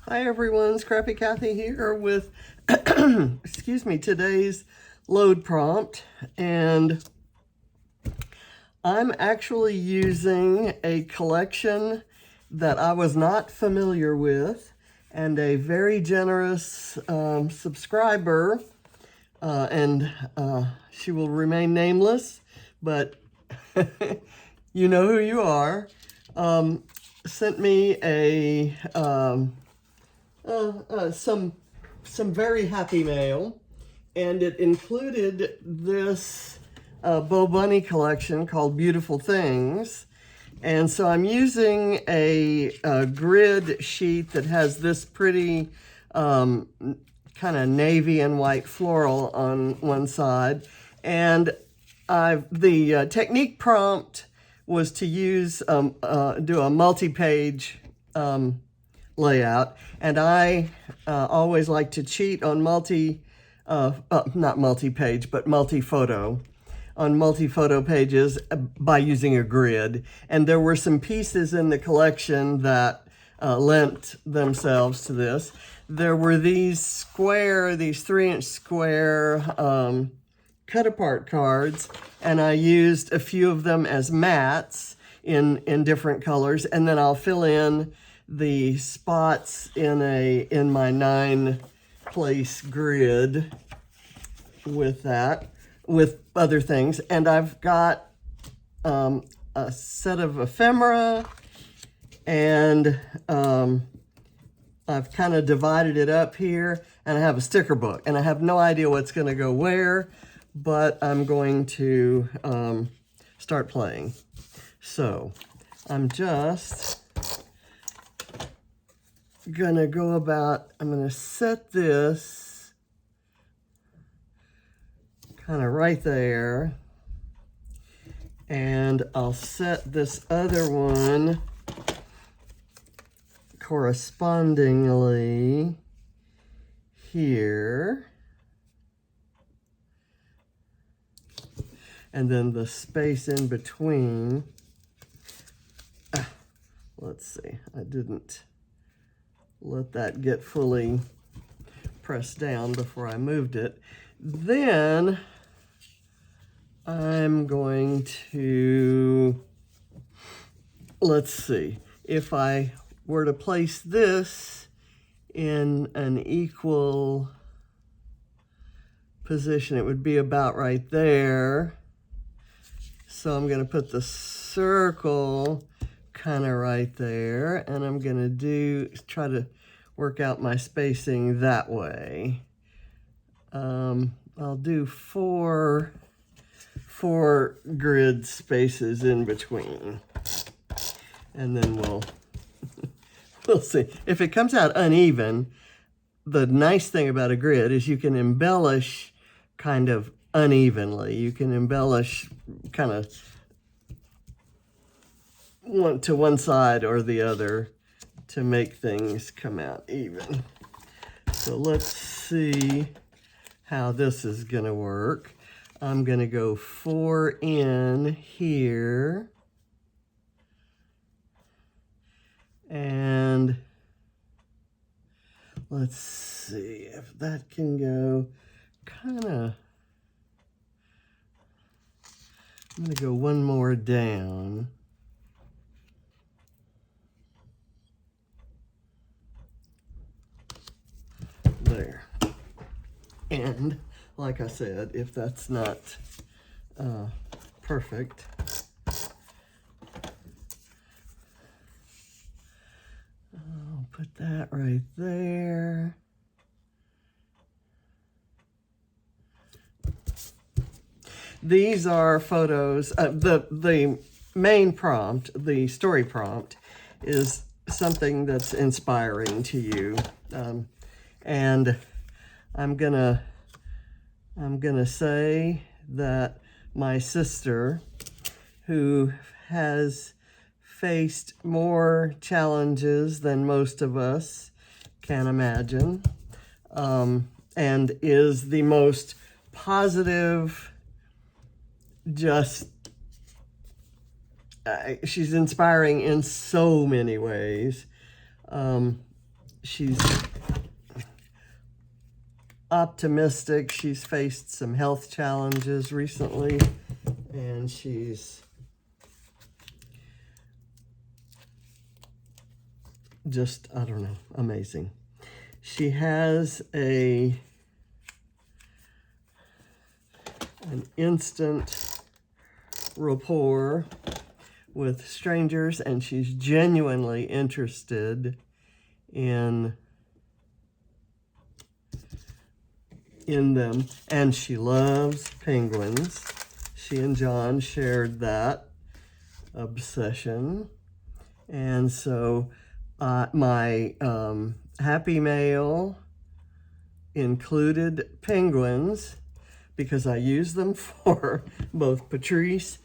Hi everyone, Scrappy Kathy here with, excuse me, today's load prompt. And I'm actually using a collection that I was not familiar with, and a very generous subscriber, and she will remain nameless, but you know who you are, sent me some very happy mail, and it included this Bo Bunny collection called Beautiful Things. And so I'm using a grid sheet that has this pretty kind of navy and white floral on one side, and the technique prompt was to use do a multi-page layout, and I always like to cheat on not multi-page, but multi-photo, on multi-photo pages by using a grid. And there were some pieces in the collection that lent themselves to this. There were these 3-inch square cut-apart cards, and I used a few of them as mats in different colors, and then I'll fill in the spots in my 9-place grid with other things. And I've got a set of ephemera, and I've kind of divided it up here, and I have a sticker book, and I have no idea what's going to go where, but I'm going to start playing. So I'm just gonna I'm gonna set this kind of right there, and I'll set this other one correspondingly here, and then the space in between, let's see, I didn't let that get fully pressed down before I moved it. Then I'm going to, let's see, if I were to place this in an equal position, it would be about right there. So I'm going to put the circle kind of right there, and I'm going to try to work out my spacing that way. I'll do four grid spaces in between, and then we'll see. If it comes out uneven, the nice thing about a grid is you can embellish kind of unevenly. You can embellish kind of to one side or the other to make things come out even. So let's see how this is going to work. I'm going to go 4 in here, and let's see if that can go kind of, I'm going to go one more down. There. And like I said, if that's not perfect, I'll put that right there. These are photos. The main prompt, the story prompt, is something that's inspiring to you. And I'm gonna say that my sister, who has faced more challenges than most of us can imagine, and is the most positive, just she's inspiring in so many ways. she's optimistic. She's faced some health challenges recently, and she's just, I don't know, amazing. She has an instant rapport with strangers, and she's genuinely interested in them, and she loves penguins. She and John shared that obsession, and so my happy mail included penguins because I use them for both Patrice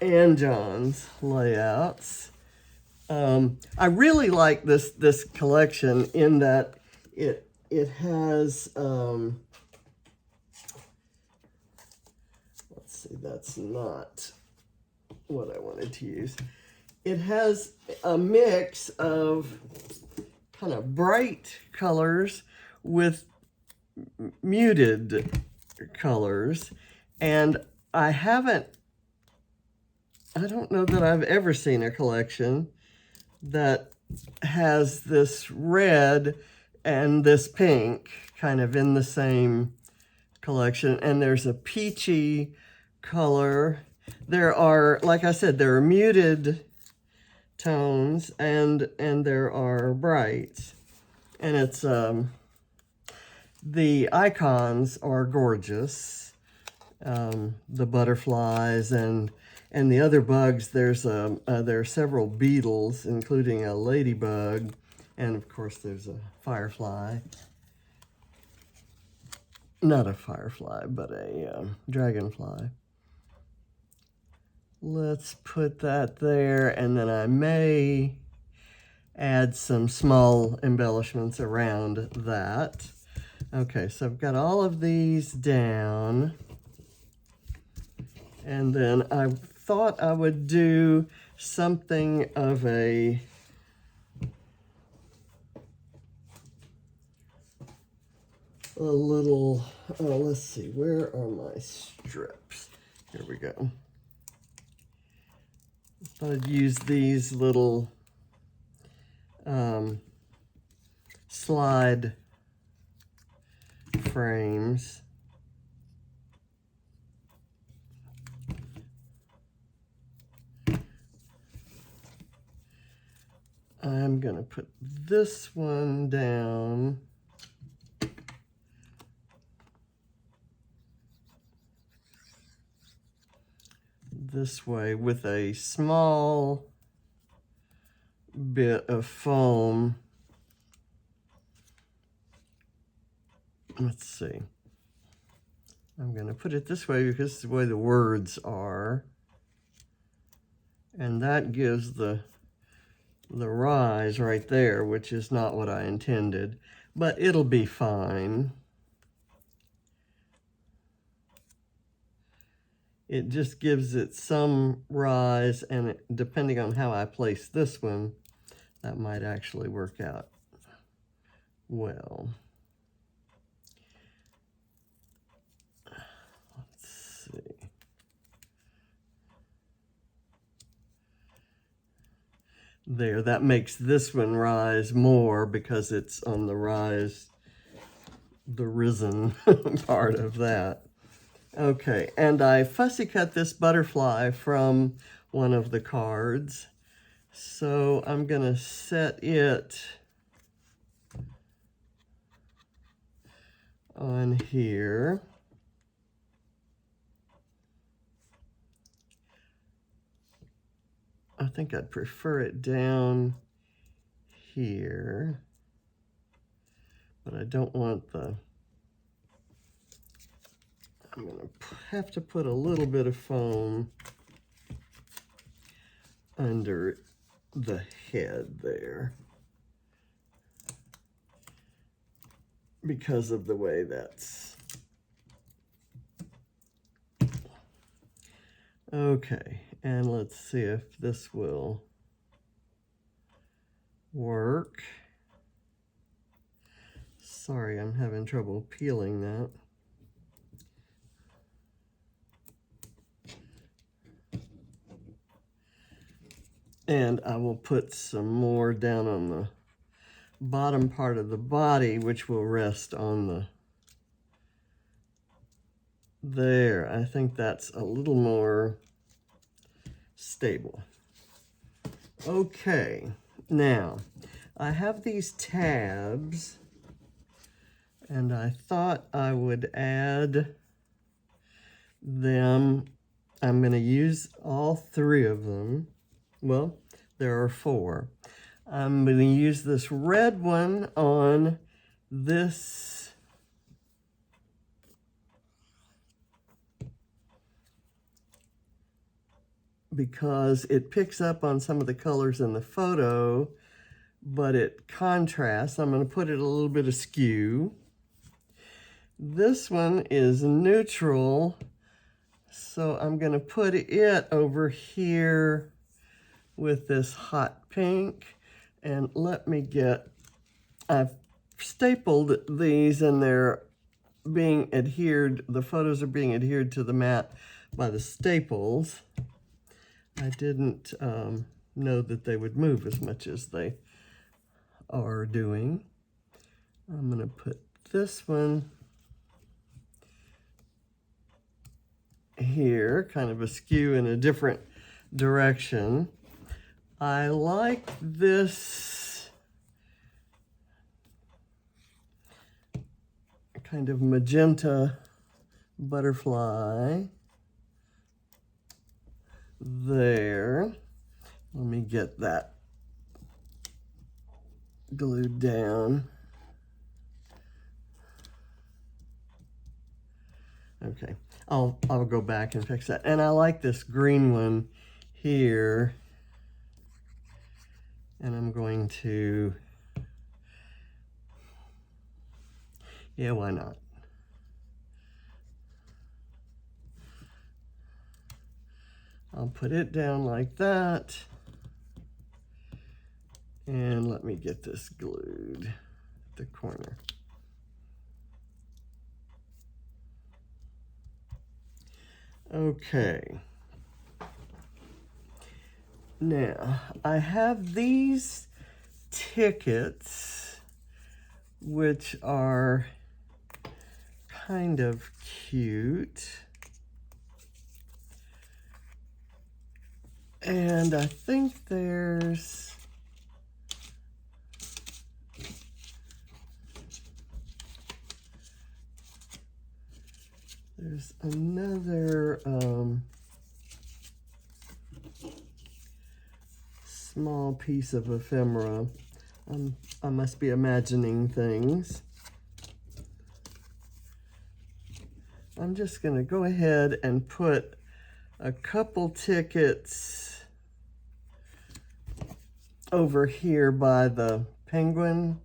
and John's layouts. I really like this collection in that it has, let's see, that's not what I wanted to use. It has a mix of kind of bright colors with muted colors, and I don't know that I've ever seen a collection that has this red and this pink kind of in the same collection, and there's a peachy color. There are, like I said, there are muted tones and there are brights, and it's the icons are gorgeous. The butterflies and the other bugs. There are several beetles, including a ladybug, and of course there's a firefly. Not a firefly, but a dragonfly. Let's put that there, and then I may add some small embellishments around that. Okay, so I've got all of these down, and then I thought I would do something of a little, let's see, where are my strips? Here we go. I thought I'd use these little slide frames. I'm going to put this one down. This way with a small bit of foam. Let's see. I'm going to put it this way because it's the way the words are. And that gives the rise right there, which is not what I intended, but it'll be fine. It just gives it some rise, and depending on how I place this one, that might actually work out well. Let's see. There, that makes this one rise more because it's on the rise, the risen part of that. Okay, and I fussy cut this butterfly from one of the cards. So I'm going to set it on here. I think I'd prefer it down here, but I don't want the, I'm going to have to put a little bit of foam under the head there because of the way that's. Okay, and let's see if this will work. Sorry, I'm having trouble peeling that. And I will put some more down on the bottom part of the body, which will rest on the, there. I think that's a little more stable. Okay, now I have these tabs, and I thought I would add them. I'm going to use all 3 of them. Well, there are 4. I'm going to use this red one on this because it picks up on some of the colors in the photo, but it contrasts. I'm going to put it a little bit askew. This one is neutral, so I'm going to put it over here with this hot pink. And let me get, I've stapled these and they're being adhered, the photos are being adhered to the mat by the staples. I didn't know that they would move as much as they are doing. I'm going to put this one here, kind of askew in a different direction. I like this kind of magenta butterfly there. Let me get that glued down. Okay, I'll go back and fix that. And I like this green one here. And I'm going to, yeah, why not? I'll put it down like that. And let me get this glued at the corner. Okay. Now, I have these tickets, which are kind of cute. And I think there's another small piece of ephemera. I must be imagining things. I'm just going to go ahead and put a couple tickets over here by the penguin.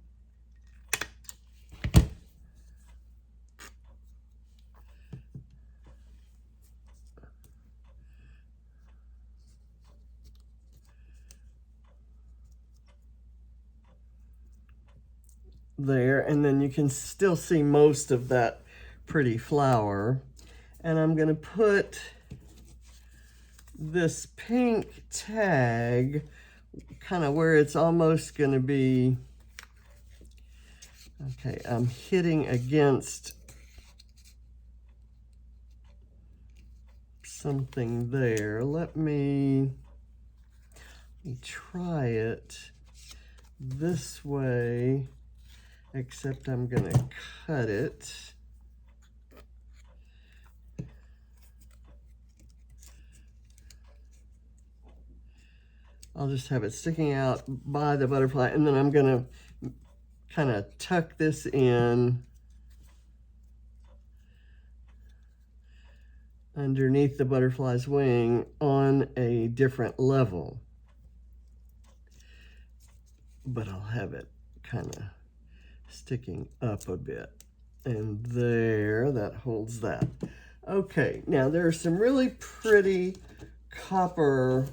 There, and then you can still see most of that pretty flower. And I'm going to put this pink tag kind of where it's almost going to be, okay, I'm hitting against something there. Let me try it this way, except I'm going to cut it. I'll just have it sticking out by the butterfly, and then I'm going to kind of tuck this in underneath the butterfly's wing on a different level. But I'll have it kind of sticking up a bit. And there, that holds that. Okay, now there are some really pretty copper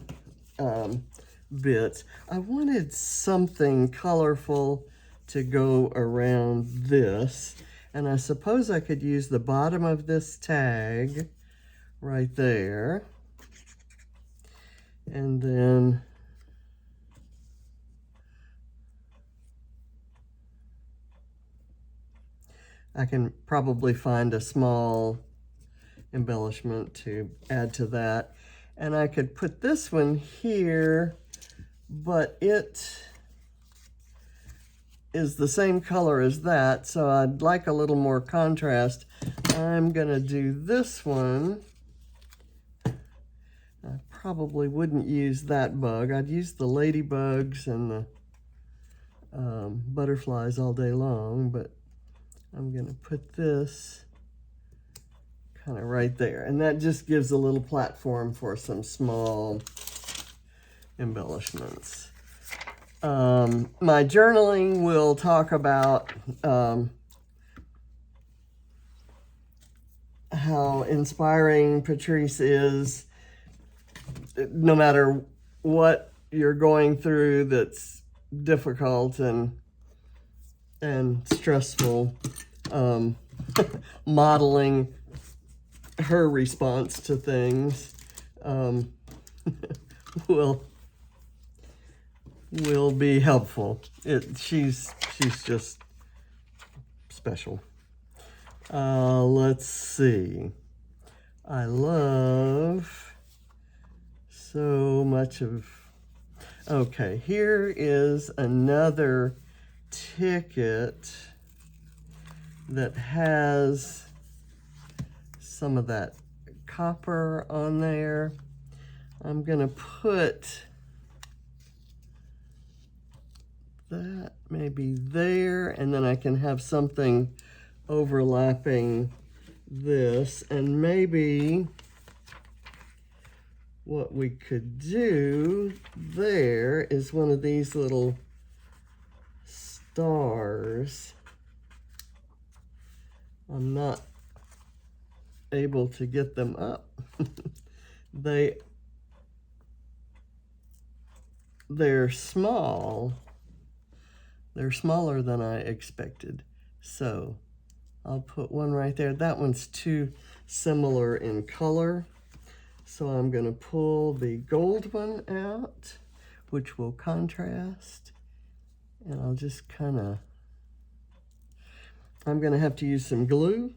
bits. I wanted something colorful to go around this. And I suppose I could use the bottom of this tag right there. And then I can probably find a small embellishment to add to that. And I could put this one here, but it is the same color as that, so I'd like a little more contrast. I'm gonna do this one. I probably wouldn't use that bug. I'd use the ladybugs and the butterflies all day long, but I'm gonna put this kind of right there. And that just gives a little platform for some small embellishments. My journaling will talk about how inspiring Patrice is, no matter what you're going through that's difficult and stressful. Modeling her response to things will be helpful. She's just special. Let's see. I love so much of... Okay, here is another ticket that has some of that copper on there. I'm gonna put that maybe there, and then I can have something overlapping this. And maybe what we could do there is one of these little stars. I'm not able to get them up. They're small. They're smaller than I expected. So I'll put one right there. That one's too similar in color. So I'm gonna pull the gold one out, which will contrast. And I'll just I'm gonna have to use some glue.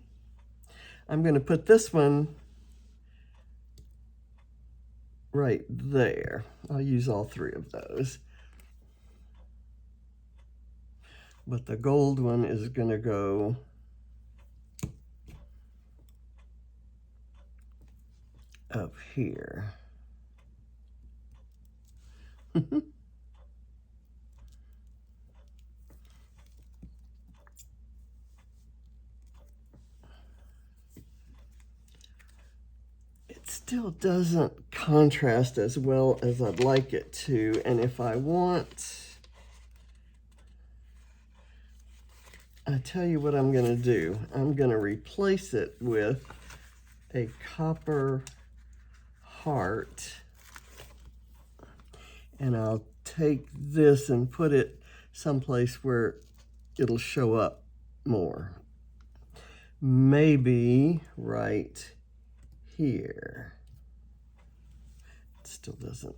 I'm gonna put this one right there. I'll use all three of those. But the gold one is gonna go up here. It still doesn't contrast as well as I'd like it to, and if I want, I tell you what I'm gonna do. I'm gonna replace it with a copper heart, and I'll take this and put it someplace where it'll show up more. Maybe right here. It still doesn't.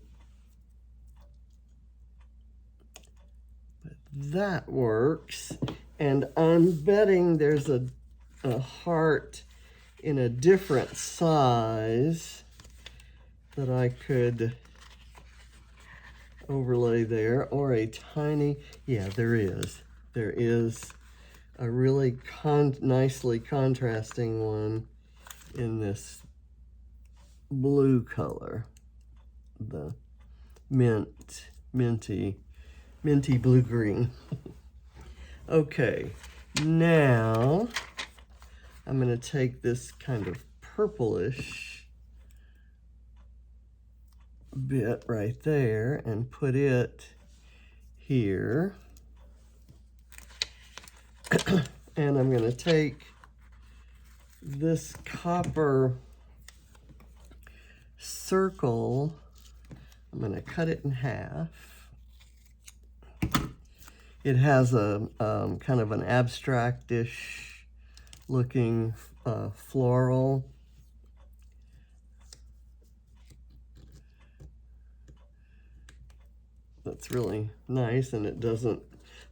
But that works. And I'm betting there's a heart in a different size that I could overlay there, or a tiny, yeah, there is. There is a really nicely contrasting one in this blue color, the minty blue-green. Okay, now I'm going to take this kind of purplish bit right there and put it here. And I'm going to take this copper circle, I'm going to cut it in half. It has a kind of an abstract-ish looking floral. That's really nice, and it doesn't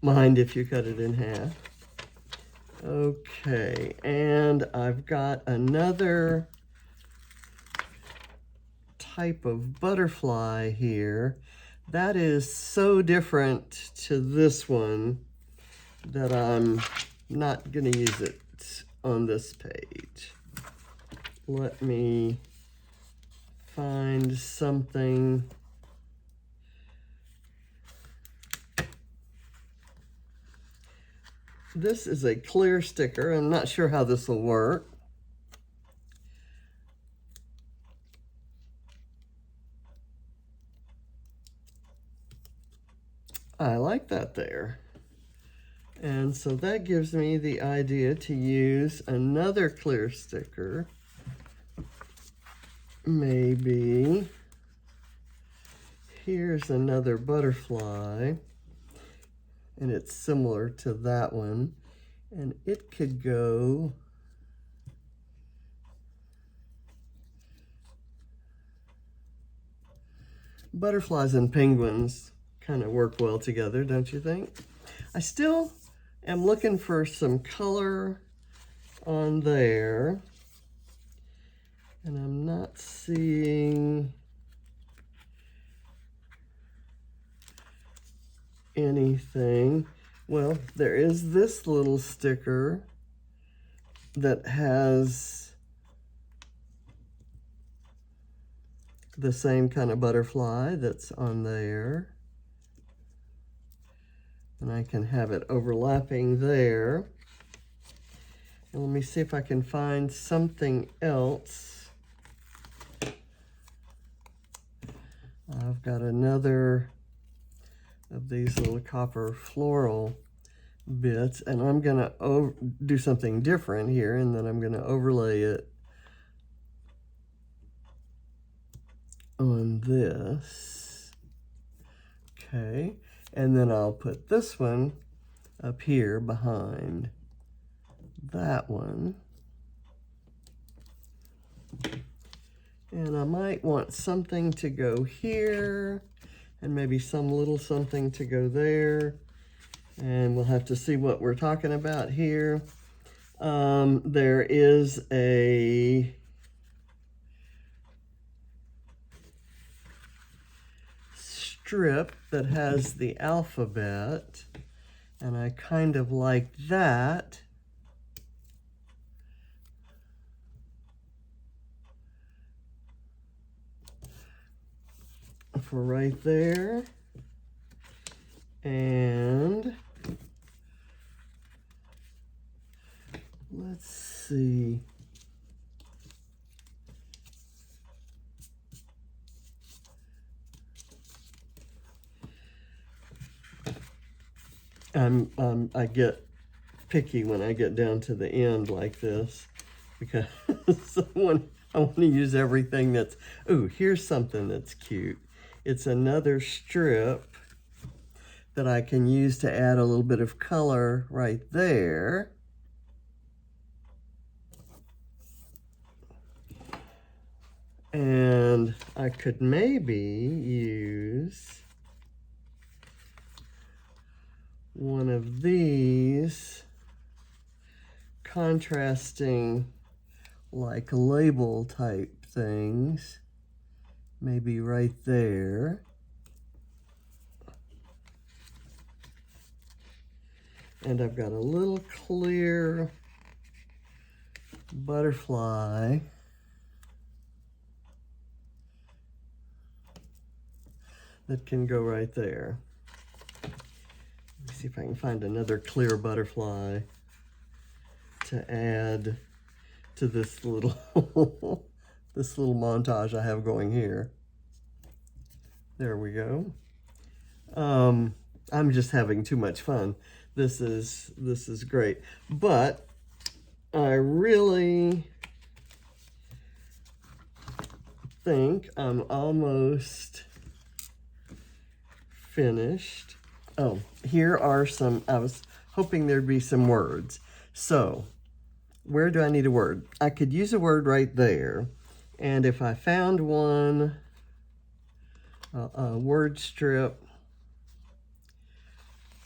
mind if you cut it in half. Okay, and I've got another type of butterfly here that is so different to this one that I'm not going to use it on this page. Let me find something. This is a clear sticker. I'm not sure how this will work. I like that there. And so that gives me the idea to use another clear sticker. Maybe here's another butterfly, and it's similar to that one, and it could go butterflies and penguins kind of work well together, don't you think? I still am looking for some color on there, and I'm not seeing anything. Well, there is this little sticker that has the same kind of butterfly that's on there. And I can have it overlapping there. And let me see if I can find something else. I've got another of these little copper floral bits, and I'm gonna do something different here, and then I'm gonna overlay it on this. Okay, and then I'll put this one up here behind that one. And I might want something to go here, and maybe some little something to go there. And we'll have to see what we're talking about here. There is a strip that has the alphabet, and I kind of like that. For right there. And let's see. I get picky when I get down to the end like this, because I want to use everything that's, ooh, here's something that's cute. It's another strip that I can use to add a little bit of color right there. And I could maybe use one of these contrasting like label type things, maybe right there. And I've got a little clear butterfly that can go right there. Let me see if I can find another clear butterfly to add to this little this little montage I have going here. There we go. I'm just having too much fun. This is great. But I really think I'm almost finished. Oh, here are some, I was hoping there'd be some words. So, where do I need a word? I could use a word right there. And if I found one, a word strip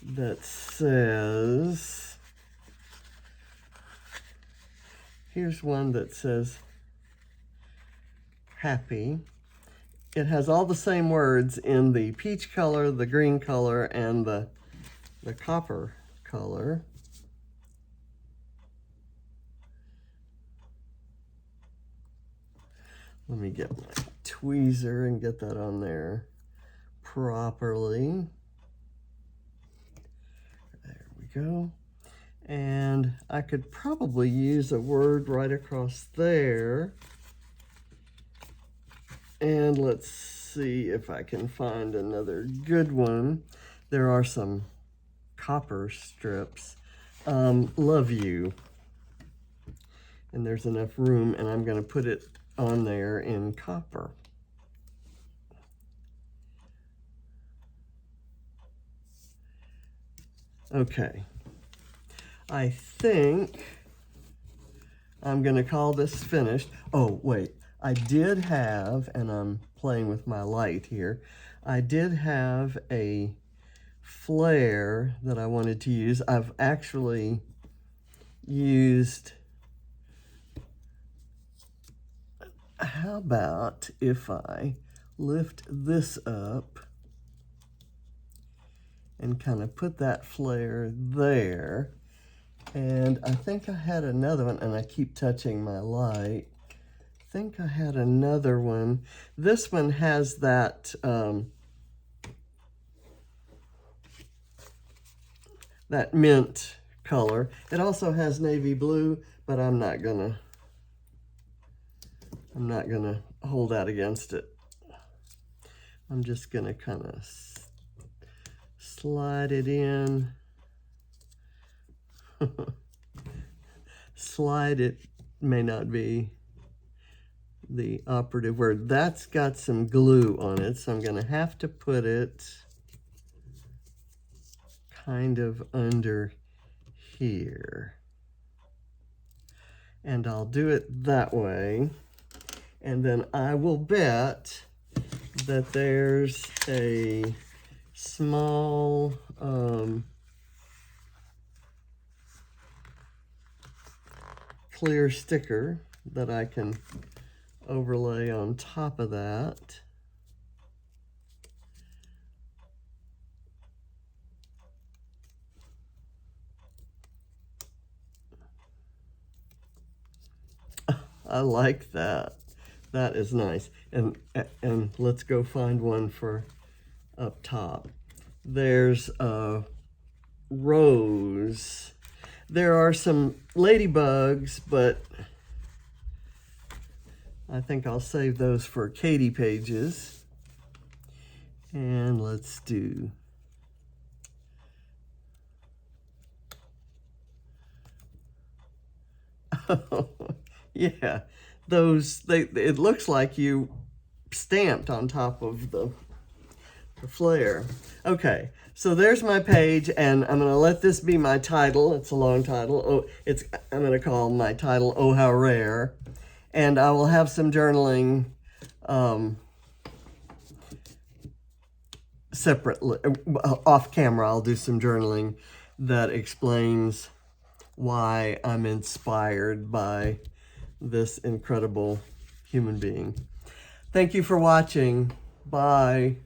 that says, here's one that says happy. It has all the same words in the peach color, the green color, and the copper color. Let me get my tweezer and get that on there properly. There we go. And I could probably use a word right across there. And let's see if I can find another good one. There are some copper strips. Love you. And there's enough room, and I'm going to put it on there in copper. Okay. I think I'm going to call this finished. Oh, wait. I did have, and I'm playing with my light here, I did have a flare that I wanted to use. I've actually used, how about if I lift this up and kind of put that flare there. And I think I had another one, and I keep touching my light. I think I had another one. This one has that that mint color. It also has navy blue, but I'm not gonna hold that against it. I'm just gonna kind of slide it in. Slide it may not be the operative word. That's got some glue on it, so I'm going to have to put it kind of under here. And I'll do it that way. And then I will bet that there's a small clear sticker that I can overlay on top of that. I like that. That is nice. And let's go find one for up top. There's a rose. There are some ladybugs, but I think I'll save those for Katie pages. And let's do yeah, those, it looks like you stamped on top of the flare. Okay, so there's my page, and I'm going to let this be my title. It's a long title. Oh, I'm going to call my title "Oh How Rare," and I will have some journaling separately. Off camera, I'll do some journaling that explains why I'm inspired by this incredible human being. Thank you for watching. Bye.